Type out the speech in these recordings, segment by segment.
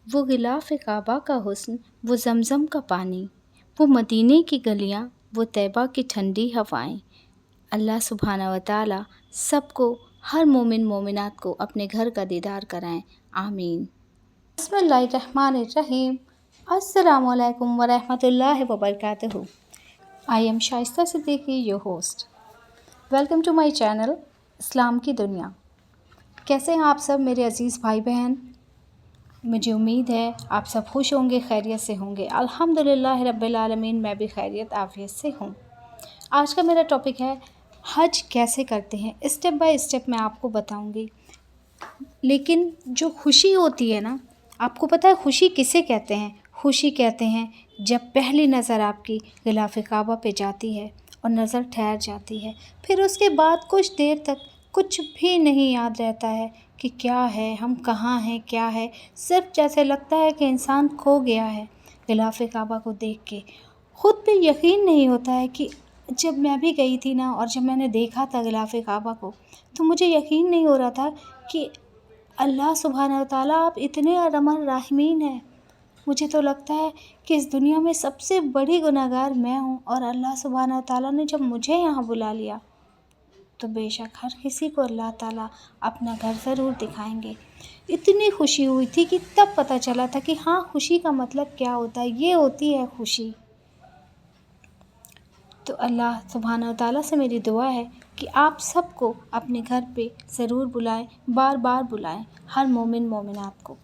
वो गिलाफ काबा का हुस्न, वो ज़मज़म का पानी, वो मदीने की गलियाँ, वो तैबा की ठंडी हवाएं। अल्लाह सुब्हाना व तआला सबको, हर मोमिन मोमिनात को अपने घर का दीदार कराएं। आमीन। बिस्मिल्लाहिर्रहमानिर्रहीम। अस्सलामुअलैकुम व रहमतुल्लाहि व बरकातुहू। I am Shaista Siddiqui, your host. Welcome to my channel इस्लाम की दुनिया। कैसे हैं आप सब मेरे अज़ीज़ भाई बहन? मुझे उम्मीद है आप सब खुश होंगे, खैरियत से होंगे। अल्हम्दुलिल्लाह रब्बिल आलमीन, मैं भी खैरियत आफियत से हूँ। आज का मेरा टॉपिक है हज कैसे करते हैं। स्टेप बाय स्टेप मैं आपको बताऊँगी। लेकिन जो खुशी होती है ना, आपको पता है खुशी किसे कहते हैं? खुशी कहते हैं जब पहली नज़र आपकी गिलाफ़ काबा पे जाती है और नज़र ठहर जाती है, फिर उसके बाद कुछ देर तक कुछ भी नहीं याद रहता है कि क्या है, हम कहाँ हैं, क्या है। सिर्फ जैसे लगता है कि इंसान खो गया है गिलाफ़ काबा को देख के। ख़ुद पे यकीन नहीं होता है कि जब मैं भी गई थी ना, और जब मैंने देखा था गिलाफ़ काबा को, तो मुझे यकीन नहीं हो रहा था कि अल्लाह सुब्हाना व तआला आप इतने अरहम राहिमीन हैं। मुझे तो लगता है कि इस दुनिया में सबसे बड़ी गुनहगार मैं हूँ, और अल्लाह सुब्हाना व तआला ने जब मुझे यहाँ बुला लिया, तो बेशक हर किसी को अल्लाह ताला अपना घर ज़रूर दिखाएंगे। इतनी खुशी हुई थी कि तब पता चला था कि हाँ, खुशी का मतलब क्या होता है। ये होती है खुशी। तो अल्लाह सुब्हाना व तआला से मेरी दुआ है कि आप सबको अपने घर पे ज़रूर बुलाएं, बार बार बुलाएं। हर मोमिन मोमिनात को,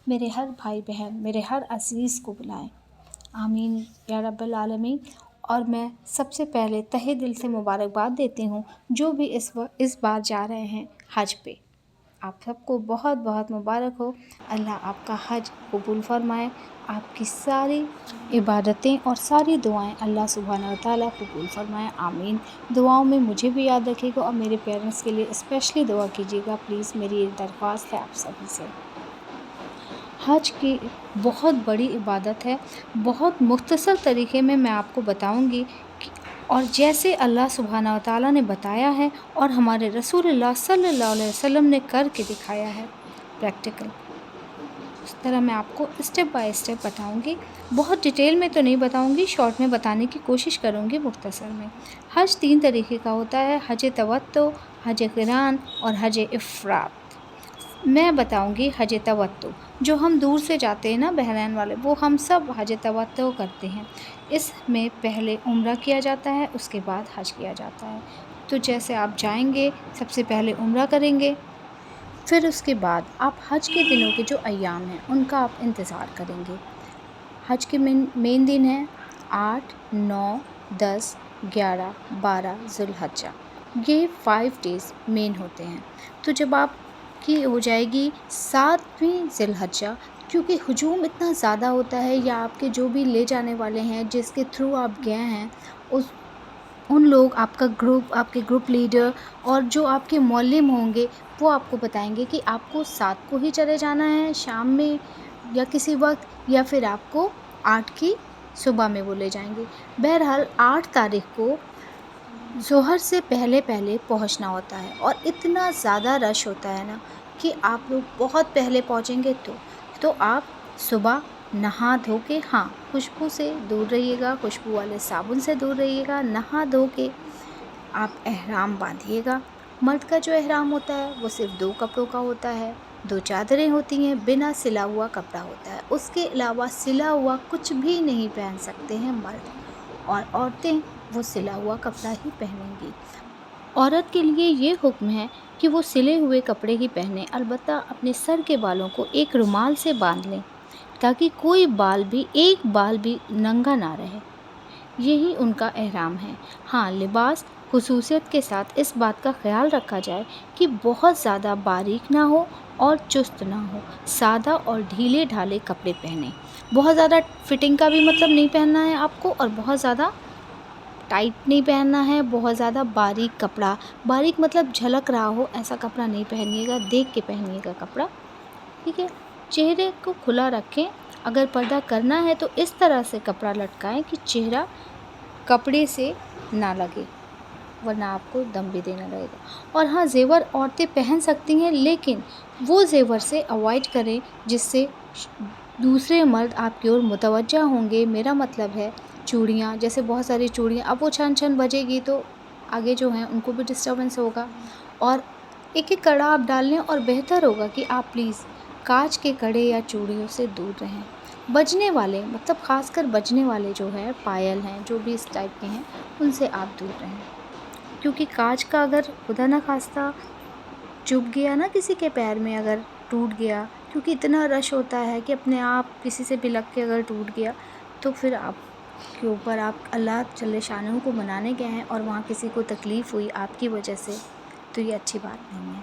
मेरे हर भाई बहन, मेरे हर अज़ीज़ को बुलाएं। आमीन या रब्बल आलमीन। और मैं सबसे पहले तहे दिल से मुबारकबाद देती हूँ जो भी इस बार जा रहे हैं हज पे। आप सबको बहुत बहुत मुबारक हो। अल्लाह आपका हज कबूल फरमाए। आपकी सारी इबादतें और सारी दुआएं अल्लाह सुब्हाना व तआला कबूल फरमाए। आमीन। दुआओं में मुझे भी याद रखिएगा और मेरे पेरेंट्स के लिए स्पेशली दुआ कीजिएगा प्लीज़। मेरी एक दरख्वास्त है आप सभी से। हज की बहुत बड़ी इबादत है। बहुत मुख्तसर तरीके में मैं आपको बताऊंगी और जैसे अल्लाह सुब्हाना व तआला ने बताया है और हमारे रसूलुल्लाह सल्लल्लाहु अलैहि वसल्लम ने करके दिखाया है प्रैक्टिकल, उस तरह मैं आपको स्टेप बाय स्टेप बताऊंगी। बहुत डिटेल में तो नहीं बताऊंगी, शॉर्ट में बताने की कोशिश करूंगी मुख्तसर में। हज 3 तरीके का होता है, हज तवत्तु, हज क़िरान और हज इफ़रात। मैं बताऊंगी हज तवत्तु। जो हम दूर से जाते हैं ना, बहरैन वाले, वो हम सब हज तवत्तु करते हैं। इसमें पहले उम्रा किया जाता है, उसके बाद हज किया जाता है। तो जैसे आप जाएंगे, सबसे पहले उम्रा करेंगे, फिर उसके बाद आप हज के दिनों के जो अय्याम हैं उनका आप इंतज़ार करेंगे। हज के मेन दिन हैं 8, 9, 10, 11, 12 ज़ुल्हज्जा। ये 5 डेज़ मेन होते हैं। तो जब आप की हो जाएगी 7वीं ज़िलहज्जा, क्योंकि हुजूम इतना ज़्यादा होता है, या आपके जो भी ले जाने वाले हैं जिसके थ्रू आप गए हैं, उन लोग, आपका ग्रुप, आपके ग्रुप लीडर और जो आपके मौलिम होंगे, वो आपको बताएंगे कि आपको 7 को ही चले जाना है शाम में या किसी वक्त, या फिर आपको 8 की सुबह में वो ले जाएंगे। बहरहाल 8 तारीख को ज़ोहर से पहले पहले पहुंचना होता है, और इतना ज़्यादा रश होता है ना कि आप लोग बहुत पहले पहुंचेंगे तो आप सुबह नहा धो के, हाँ, खुशबू से दूर रहिएगा, खुशबू वाले साबुन से दूर रहिएगा। नहा धो के आप एहराम बांधिएगा। मर्द का जो एहराम होता है वो सिर्फ 2 कपड़ों का होता है। 2 चादरें होती हैं, बिना सिला हुआ कपड़ा होता है। उसके अलावा सिला हुआ कुछ भी नहीं पहन सकते हैं मर्द, और औरतें वो सिला हुआ कपड़ा ही पहनेंगी। औरत के लिए ये हुक्म है कि वो सिले हुए कपड़े ही पहने, अलबत्ता अपने सर के बालों को एक रुमाल से बांध लें ताकि कोई एक बाल भी नंगा ना रहे। यही उनका एहराम है। हाँ, लिबास खुसूसियत के साथ इस बात का ख्याल रखा जाए कि बहुत ज़्यादा बारीक ना हो और चुस्त ना हो। सादा और ढीले ढाले कपड़े पहने। बहुत ज़्यादा फिटिंग का भी मतलब नहीं पहनना है आपको, और बहुत ज़्यादा टाइट नहीं पहनना है। बहुत ज़्यादा बारीक कपड़ा, बारीक मतलब झलक रहा हो, ऐसा कपड़ा नहीं पहनिएगा। देख के पहनिएगा कपड़ा, ठीक है। चेहरे को खुला रखें। अगर पर्दा करना है तो इस तरह से कपड़ा लटकाएं कि चेहरा कपड़े से ना लगे, वरना आपको दम भी देना रहेगा। और हाँ, ज़ेवर औरतें पहन सकती हैं, लेकिन वो ज़ेवर से अवॉइड करें जिससे दूसरे मर्द आपकी ओर मुतवज्जा होंगे। मेरा मतलब है चूड़ियाँ, जैसे बहुत सारी चूड़ियाँ, अब वो छन छन बजेगी तो आगे जो हैं उनको भी डिस्टर्बेंस होगा। और एक एक कड़ा आप डाल लें, और बेहतर होगा कि आप प्लीज़ कांच के कड़े या चूड़ियों से दूर रहें। बजने वाले, मतलब खासकर बजने वाले जो है पायल हैं, जो भी इस टाइप के हैं, उनसे आप दूर रहें, क्योंकि कांच का अगर खुदा ना खास्ता चुभ गया ना किसी के पैर में, अगर टूट गया, क्योंकि इतना रश होता है कि अपने आप किसी से भी लग के अगर टूट गया तो फिर आप के ऊपर, आप अल्लाह जल्ले शानहू को मनाने गए हैं और वहाँ किसी को तकलीफ़ हुई आपकी वजह से, तो ये अच्छी बात नहीं है।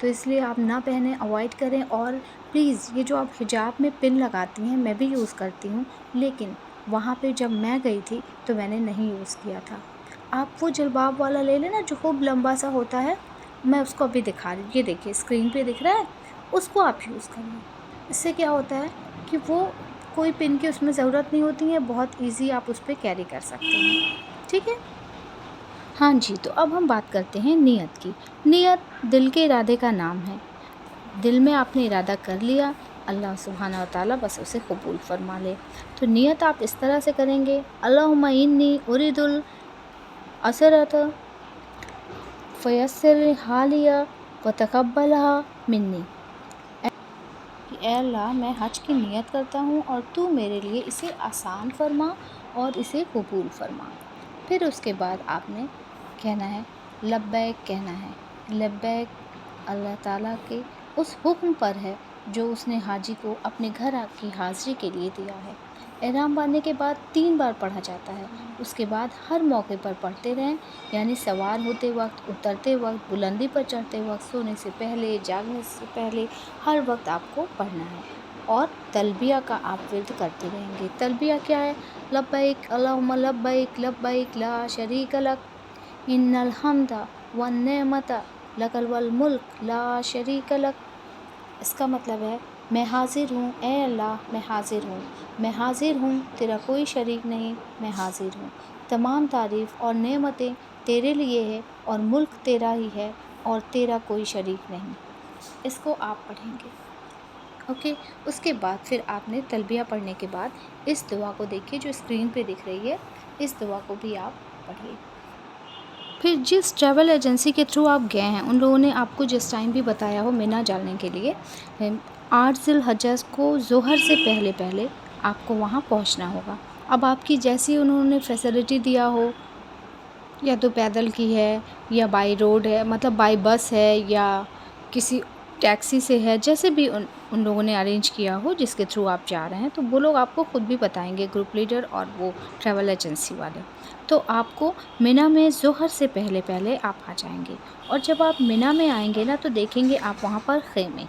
तो इसलिए आप ना पहने, अवॉइड करें। और प्लीज़ ये जो आप हिजाब में पिन लगाती हैं, मैं भी यूज़ करती हूँ, लेकिन वहाँ पे जब मैं गई थी तो मैंने नहीं यूज़ किया था। आप वो जल्बाब वाला ले लेना जो खूब लंबा सा होता है, मैं उसको अभी दिखा रही हूँ, ये देखिए स्क्रीन पे दिख रहा है, उसको आप यूज़ करिए। इससे क्या होता है कि वो कोई पिन की उसमें ज़रूरत नहीं होती है, बहुत ईज़ी आप उस पे कैरी कर सकते हैं, ठीक है। हाँ जी, तो अब हम बात करते हैं नियत की। नियत दिल के इरादे का नाम है। दिल में आपने इरादा कर लिया, अल्लाह सुब्हाना व तआला बस उसे कबूल फरमा ले। तो नियत आप इस तरह से करेंगे, अल्लाहुम्मा इन्नी उरिदुल असरत फयस्सिर हालिया व तक़ब्बलहा मिन्नी। कि ए अल्लाह, मैं हज की नियत करता हूँ और तू मेरे लिए इसे आसान फरमा और इसे कबूल फरमा। फिर उसके बाद आपने कहना है लब्बैक, कहना है लब्बैक अल्लाह ताला के उस हुक्म पर है जो उसने हाजी को अपने घर की हाज़िरी के लिए दिया है। एहराम बांधने के बाद 3 बार पढ़ा जाता है, उसके बाद हर मौके पर पढ़ते रहें, यानी सवार होते वक्त, उतरते वक्त, बुलंदी पर चढ़ते वक्त, सोने से पहले, जागने से पहले, हर वक्त आपको पढ़ना है। और तलबिया का आप विर्द करते रहेंगे। तलबिया क्या है? लब्बैक अल्लाहुम्मा लब्बैक लब्बैक ला शरीक लक इन्नल हम्दा वन नेमता लकल वल मुल्क ला शरीक लक। इसका मतलब है मैं हाजिर हूँ, ए अल्लाह मैं हाजिर हूँ, मैं हाजिर हूँ, तेरा कोई शरीक नहीं, मैं हाजिर हूँ। तमाम तारीफ़ और नेमतें तेरे लिए है और मुल्क तेरा ही है और तेरा कोई शरीक नहीं। इसको आप पढ़ेंगे, ओके। उसके बाद फिर आपने तलबिया पढ़ने के बाद इस दुआ को देखिए जो स्क्रीन पे दिख रही है, इस दुआ को भी आप पढ़िए। फिर जिस ट्रैवल एजेंसी के थ्रू आप गए हैं, उन लोगों ने आपको जिस टाइम भी बताया हो मिना जाने के लिए, 8 ज़िलहज्जा को ज़ोहर से पहले पहले आपको वहाँ पहुँचना होगा। अब आपकी जैसी उन्होंने फैसिलिटी दिया हो, या तो पैदल की है या बाई रोड है, मतलब बाई बस है या किसी टैक्सी से है, जैसे भी उन लोगों ने अरेंज किया हो जिसके थ्रू आप जा रहे हैं, तो वो लोग आपको खुद भी बताएंगे, ग्रुप लीडर और वो ट्रैवल एजेंसी वाले। तो आपको मिना में ज़ोहर से पहले पहले आप आ जाएंगे। और जब आप मिना में आएंगे ना, तो देखेंगे आप वहाँ पर ख़ैमे,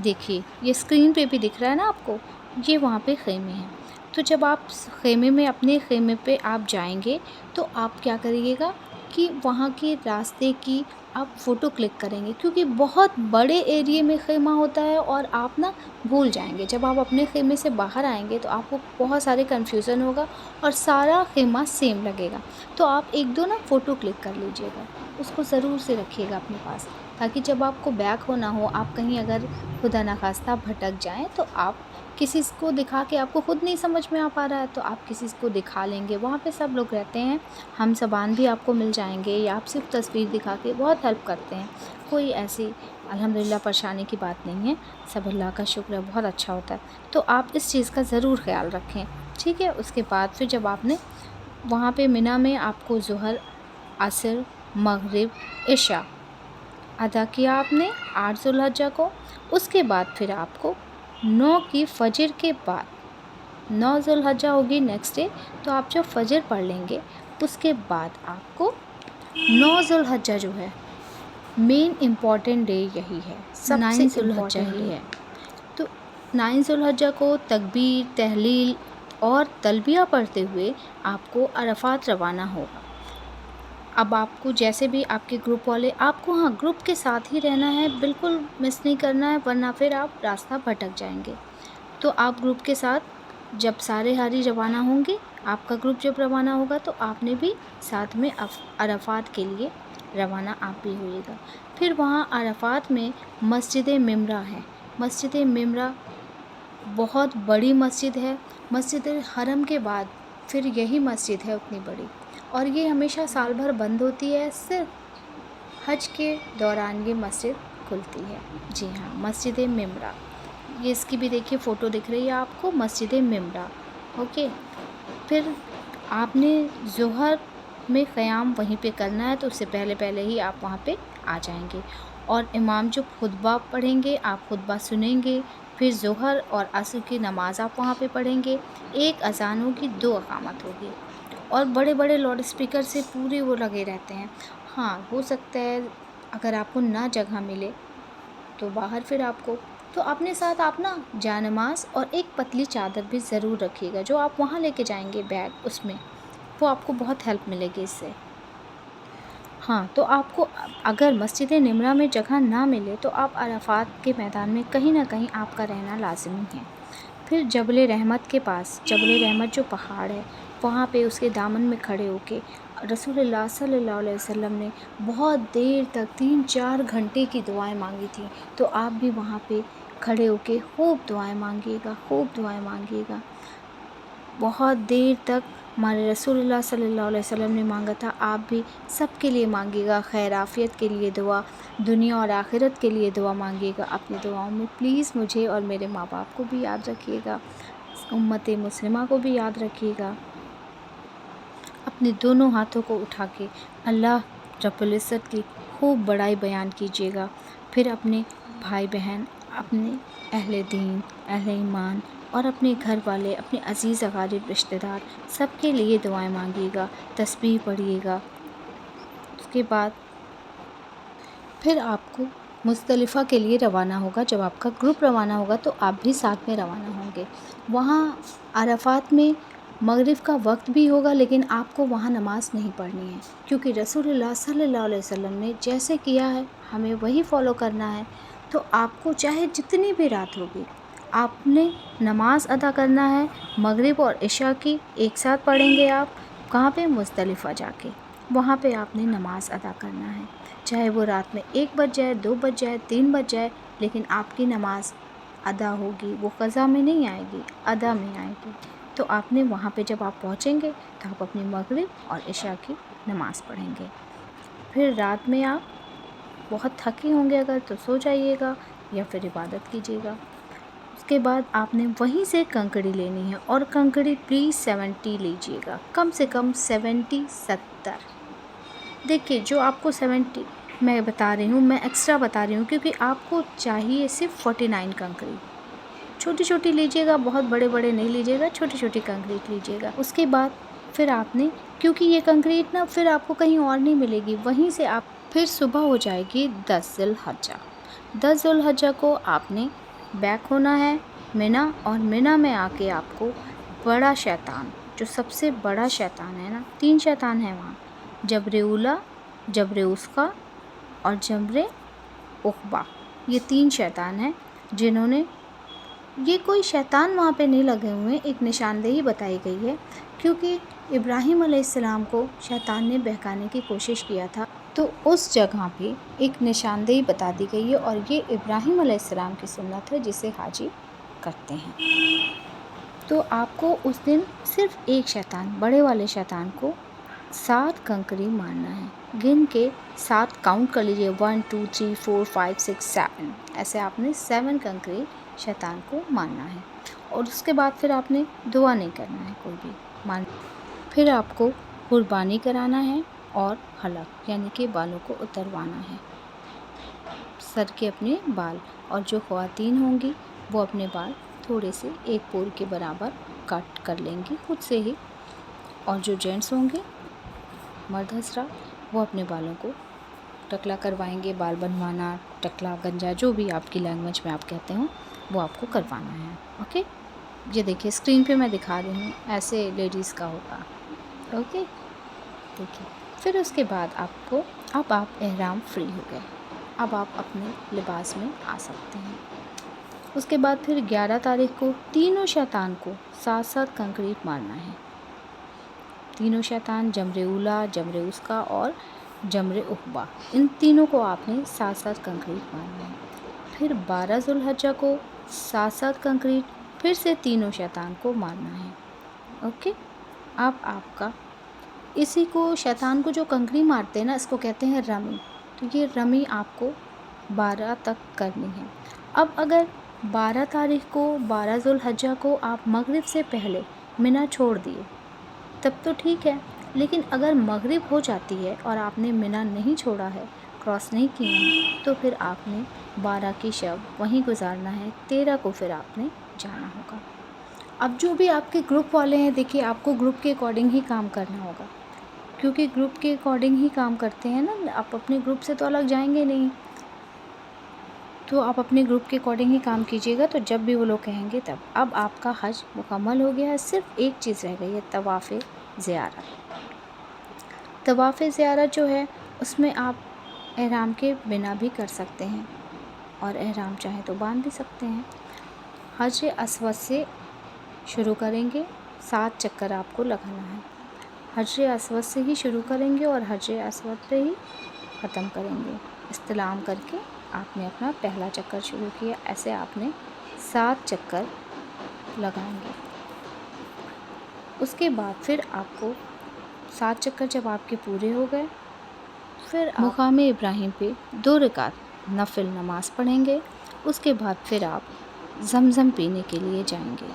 देखिए ये स्क्रीन पे भी दिख रहा है ना आपको, ये वहाँ पे ख़ैमे हैं। तो जब आप ख़ैमे में, अपने ख़ैमे पे आप जाएंगे, तो आप क्या करिएगा कि वहाँ के रास्ते की आप फ़ोटो क्लिक करेंगे, क्योंकि बहुत बड़े एरिया में ख़ैमा होता है और आप ना भूल जाएंगे। जब आप अपने ख़ैमे से बाहर आएंगे तो आपको बहुत सारे कन्फ्यूज़न होगा और सारा ख़ैमा सेम लगेगा। तो आप 1-2 ना फ़ोटो क्लिक कर लीजिएगा, उसको ज़रूर से रखिएगा अपने पास, ताकि जब आपको बैक होना हो, आप कहीं अगर खुदा ना खास्ता भटक जाएँ, तो आप किसी को दिखा के, आपको खुद नहीं समझ में आ पा रहा है तो आप किसी को दिखा लेंगे, वहाँ पे सब लोग रहते हैं, हम ज़बान भी आपको मिल जाएंगे, या आप सिर्फ तस्वीर दिखा के बहुत हेल्प करते हैं। कोई ऐसी अल्हम्दुलिल्लाह परेशानी की बात नहीं है, सब अल्लाह का शुक्र है, बहुत अच्छा होता है। तो आप इस चीज़ का ज़रूर ख्याल रखें, ठीक है। उसके बाद फिर जब आपने वहाँ पे मिना में आपको ज़ोहर, असर, मगरिब, इशा अदा किया आपने 8 ज़ुल्हज्जा को, उसके बाद फिर आपको 9 की फ़जर के बाद, 9 ज़ुल्हज्जा होगी नेक्स्ट डे, तो आप जब फ़जर पढ़ लेंगे उसके बाद आपको 9 ज़ुल्हज्जा जो है, मेन इम्पॉर्टेंट डे यही है, सबसे इम्पॉर्टेंट ही है। तो 9 ज़ुल्हज्जा को तकबीर, तहलील और तलबिया पढ़ते हुए आपको अरफात रवाना होगा। अब आपको जैसे भी आपके ग्रुप वाले, आपको हाँ ग्रुप के साथ ही रहना है, बिल्कुल मिस नहीं करना है, वरना फिर आप रास्ता भटक जाएंगे। तो आप ग्रुप के साथ जब सारे हाजी रवाना होंगे, आपका ग्रुप जब रवाना होगा, तो आपने भी साथ में अरफात के लिए रवाना आप भी होइएगा। फिर वहाँ अरफात में मस्जिद मिमरा है। मस्जिद मिमरा بہت بڑی مسجد ہے، مسجد حرم کے بعد پھر یہی مسجد ہے اتنی بڑی، اور یہ ہمیشہ سال بھر بند ہوتی ہے، صرف حج کے دوران یہ مسجد کھلتی ہے۔ جی ہاں، مسجد ممرہ، یہ اس کی بھی دیکھیے فوٹو دکھ رہی ہے آپ کو، مسجد ممرہ۔ اوکے، پھر آپ نے ظہر میں قیام وہیں پہ کرنا ہے، تو اس سے پہلے ہی آپ وہاں پہ آ جائیں گے، اور امام جو خطبہ پڑھیں گے آپ خطبہ سنیں گے، پھر ظہر اور عصر کی نماز آپ وہاں پہ پڑھیں گے، ایک اذان ہوگی، 2 اقامت ہوگی، اور بڑے بڑے لاؤڈ اسپیکر سے پورے وہ لگے رہتے ہیں۔ ہاں، ہو سکتا ہے اگر آپ کو نہ جگہ ملے تو باہر پھر آپ کو، تو اپنے ساتھ آپ نا جانماز اور ایک پتلی چادر بھی ضرور رکھیے گا، جو آپ وہاں لے کے جائیں گے بیگ، اس میں وہ آپ کو بہت ہیلپ ملے گی اس سے۔ ہاں، تو آپ کو اگر مسجد نمرہ میں جگہ نہ ملے تو آپ عرفات کے میدان میں کہیں نہ کہیں آپ کا رہنا لازمی ہے۔ پھر جبل رحمت کے پاس، جبل رحمت جو پہاڑ ہے، وہاں پہ اس کے دامن میں کھڑے ہو کے رسول اللہ صلی اللہ علیہ وسلم نے بہت دیر تک 3-4 گھنٹے کی دعائیں مانگی تھیں، تو آپ بھی وہاں پہ کھڑے ہو کے خوب دعائیں مانگیے گا، خوب دعائیں مانگیے گا۔ بہت دیر تک ہمارے رسول اللہ صلی اللہ علیہ وسلم نے مانگا تھا، آپ بھی سب کے لیے مانگیے گا، خیر عافیت کے لیے دعا، دنیا اور آخرت کے لیے دعا مانگیے گا۔ اپنی دعاؤں میں پلیز مجھے اور میرے ماں باپ کو بھی یاد رکھیے گا، امت مسلمہ کو بھی یاد رکھیے گا۔ اپنے دونوں ہاتھوں کو اٹھا کے اللہ رب العزت کی خوب بڑائی بیان کیجیے گا، پھر اپنے بھائی بہن، اپنے اہل دین، اہل ایمان اور اپنے گھر والے، اپنے عزیز اقارب رشتہ دار، سب کے لیے دعائیں مانگیے گا، تسبیح پڑھیے گا۔ اس کے بعد پھر آپ کو مزدلفہ کے لیے روانہ ہوگا، جب آپ کا گروپ روانہ ہوگا تو آپ بھی ساتھ میں روانہ ہوں گے۔ وہاں عرفات میں مغرب کا وقت بھی ہوگا، لیکن آپ کو وہاں نماز نہیں پڑھنی ہے، کیونکہ رسول اللہ صلی اللہ علیہ وسلم نے جیسے کیا ہے ہمیں وہی فالو کرنا ہے، تو آپ کو چاہے جتنی بھی رات ہوگی آپ نے نماز ادا کرنا ہے، مغرب اور عشاء کی ایک ساتھ پڑھیں گے آپ، کہاں پہ؟ مزدلفہ جا کے، وہاں پہ آپ نے نماز ادا کرنا ہے، چاہے وہ رات میں 1 بج جائے، 2 بج جائے، 3 بج جائے، لیکن آپ کی نماز ادا ہوگی، وہ قضا میں نہیں آئے گی، ادا میں آئے گی۔ تو آپ نے وہاں پہ جب آپ پہنچیں گے تو آپ اپنی مغرب اور عشاء کی نماز پڑھیں گے۔ پھر رات میں آپ بہت تھکے ہوں گے اگر تو سو جائیے گا، یا پھر عبادت کیجیے گا۔ اس کے بعد آپ نے وہیں سے کنکڑی لینی ہے، اور کنکڑی پلیز 70 لیجیے گا، کم سے کم 70 دیکھیے جو آپ کو 70 میں بتا رہی ہوں، میں ایکسٹرا بتا رہی ہوں، کیونکہ آپ کو چاہیے صرف 49 کنکری، چھوٹی چھوٹی لیجیے گا، بہت بڑے بڑے نہیں لیجیے گا، چھوٹی چھوٹی کنکریٹ لیجیے گا۔ اس کے بعد پھر آپ نے، کیونکہ یہ کنکریٹ نا پھر آپ کو کہیں اور نہیں ملے گی، وہیں سے آپ پھر صبح ہو جائے گی 10 ذی الحجہ۔ 10 ذی الحجہ کو آپ نے بیک ہونا ہے منی، اور منی میں آ کے آپ کو بڑا شیطان، جو سب سے بڑا شیطان ہے نا، 3 شیطان ہیں وہاں، جبر اولیٰ، جبر وسطیٰ اور جبر عقبہ، یہ 3 شیطان ہیں جنہوں نے، یہ کوئی شیطان وہاں پہ نہیں لگے ہوئے، ایک نشاندہی بتائی گئی ہے، کیونکہ ابراہیم علیہ السلام کو شیطان نے بہکانے کی کوشش کیا تھا، تو اس جگہ پہ ایک نشاندہی بتا دی گئی ہے، اور یہ ابراہیم علیہ السلام کی سنت ہے جسے حاجی کرتے ہیں۔ تو آپ کو اس دن صرف ایک شیطان، بڑے والے شیطان کو 7 کنکری مارنا ہے، گن کے 7 کاؤنٹ کر لیجیے، 1 2 3 4 5 6 7، ایسے آپ نے 7 کنکری شیطان کو مارنا ہے، اور اس کے بعد پھر آپ نے دعا نہیں کرنا ہے کوئی بھی پھر آپ کو قربانی کرانا ہے، اور حلق یعنی کہ بالوں کو اتروانا ہے، سر کے اپنے بال، اور جو خواتین ہوں گی وہ اپنے بال تھوڑے سے 1 پور کے برابر کٹ کر لیں گی خود سے ہی، اور جو جینٹس ہوں گے، مرد حضرات، وہ اپنے بالوں کو ٹکلا کروائیں گے، بال بنوانا، ٹکلا، گنجا، جو بھی آپ کی لینگویج میں آپ کہتے ہوں وہ آپ کو کروانا ہے۔ اوکے، یہ دیکھیے اسکرین پہ میں دکھا رہی ہوں، ایسے لیڈیز کا ہوگا۔ اوکے، دیکھیے پھر اس کے بعد اب آپ احرام فری ہو گئے، اب آپ اپنے لباس میں آ سکتے ہیں۔ اس کے بعد پھر 11 تاریخ کو تینوں شیطان کو 7 کنکریٹ مارنا ہے، تینوں شیطان، جمر اولیٰ، جمر وسطیٰ اور جمر عقبہ، ان تینوں کو آپ نے 7 کنکریٹ مارنا ہے۔ پھر 12 ذی الحجہ کو 7 کنکریٹ، फिर से तीनों शैतान को मारना है। ओके, अब आपका इसी को शैतान को जो कंकड़ी मारते हैं ना, इसको कहते हैं रमी। तो ये रमी आपको 12 तक करनी है। अब अगर 12 तारीख को 12 ज़ुल्हज्जा को आप मगरिब से पहले मिना छोड़ दिए तब तो ठीक है, लेकिन अगर मगरिब हो जाती है और आपने मिना नहीं छोड़ा है, क्रॉस नहीं किया है, तो फिर आपने 12 की शब वहीं गुजारना है, 13 को फिर आपने जाना होगा। अब जो भी आपके ग्रुप वाले हैं, देखिए आपको ग्रुप के अकॉर्डिंग ही काम करना होगा, क्योंकि ग्रुप के अकॉर्डिंग ही काम करते हैं ना, आप अपने ग्रुप से तो अलग जाएंगे नहीं। तो आप अपने ग्रुप के अकॉर्डिंग ही काम कीजिएगा, तो जब भी वो लोग कहेंगे तब। अब आपका हज मुकम्मल हो गया है, सिर्फ एक चीज़ रह गई है, तवाफ़ ज़ियारत। तवाफ़ ज़ियारत जो है उसमें आप एहराम के बिना भी कर सकते हैं और एहराम चाहे तो बांध भी सकते हैं। हज अस्वद से शुरू करेंगे, 7 चक्कर आपको लगाना है। हज अस्वद से ही शुरू करेंगे और हज अस्वद पे ही ख़त्म करेंगे। इस्तिलाम करके आपने अपना पहला चक्कर शुरू किया, ऐसे आपने 7 चक्कर लगाएंगे। उसके बाद फिर आपको 7 चक्कर जब आपके पूरे हो गए, फिर मुकाम इब्राहिम पे 2 रकात नफिल नमाज़ पढ़ेंगे। उसके बाद फिर आप ज़मज़म पीने के लिए जाएंगे।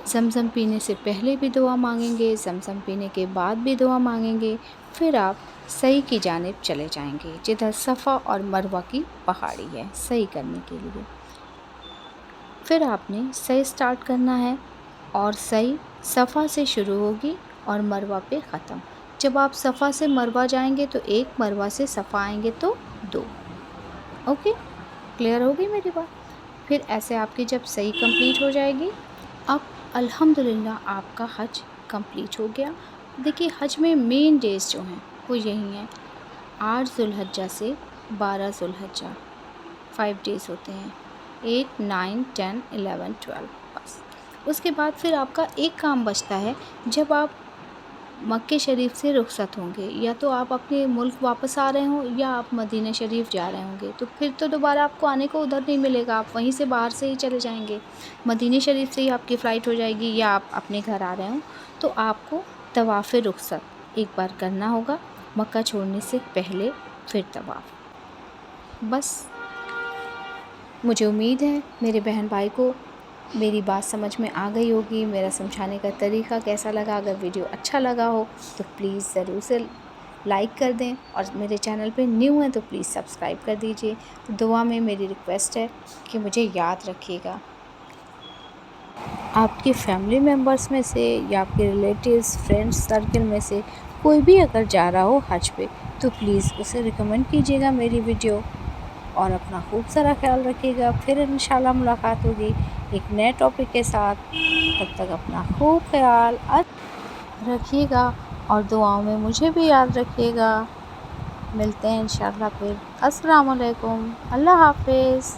ज़मज़म पीने से पहले भी दुआ मांगेंगे, ज़मज़म पीने के बाद भी दुआ मांगेंगे। फिर आप सही की जानिब चले जाएंगे, जिधर सफ़ा और मरवा की पहाड़ी है, सही करने के लिए। फिर आपने सही स्टार्ट करना है और सही सफ़ा से शुरू होगी और मरवा पे ख़त्म। जब आप सफ़ा से मरवा जाएंगे तो 1, मरवा से सफ़ा आएंगे तो 2। ओके, क्लियर होगी मेरी बात। फिर ऐसे आपकी जब सही कंप्लीट हो जाएगी, अब अल्हम्दुलिल्लाह आपका हज कंप्लीट हो गया। देखिए हज में मेन डेज़ जो हैं वो यही हैं, 8 ज़ुल्हज्जा से 12 ज़ुल्हज्जा, 5 डेज़ होते हैं, 8, 9, 10, 11, 12 बस। उसके बाद फिर आपका एक काम बचता है, जब आप मक्के शरीफ से रुखसत होंगे, या तो आप अपने मुल्क वापस आ रहे हों या आप मदीना शरीफ जा रहे होंगे, तो फिर तो दोबारा आपको आने को उधर नहीं मिलेगा, आप वहीं से बाहर से ही चले जाएंगे। मदीना शरीफ से ही आपकी फ़्लाइट हो जाएगी, या आप अपने घर आ रहे हों तो आपको तवाफ़ रुखसत एक बार करना होगा मक्का छोड़ने से पहले, फिर तवाफ़। बस मुझे उम्मीद है मेरे बहन भाई को मेरी बात समझ में आ गई होगी, मेरा समझाने का तरीका कैसा लगा। अगर वीडियो अच्छा लगा हो तो प्लीज़ ज़रूर से लाइक कर दें, और मेरे चैनल पे न्यू हैं तो प्लीज़ सब्सक्राइब कर दीजिए। दुआ में मेरी रिक्वेस्ट है कि मुझे याद रखिएगा। आपके फैमिली मेम्बर्स में से या आपके रिलेटिव्स, फ्रेंड्स सर्कल में से कोई भी अगर जा रहा हो हज पे, तो प्लीज़ उसे रिकमेंड कीजिएगा मेरी वीडियो, और अपना खूब सारा ख्याल रखिएगा। फिर इंशाल्लाह मुलाकात होगी एक नए टॉपिक के साथ। तब तक अपना खूब ख्याल रखिएगा और दुआओं में मुझे भी याद रखिएगा। मिलते हैं इंशाल्लाह फिर। अस्सलाम वालेकुम, अल्लाह हाफ़िज़।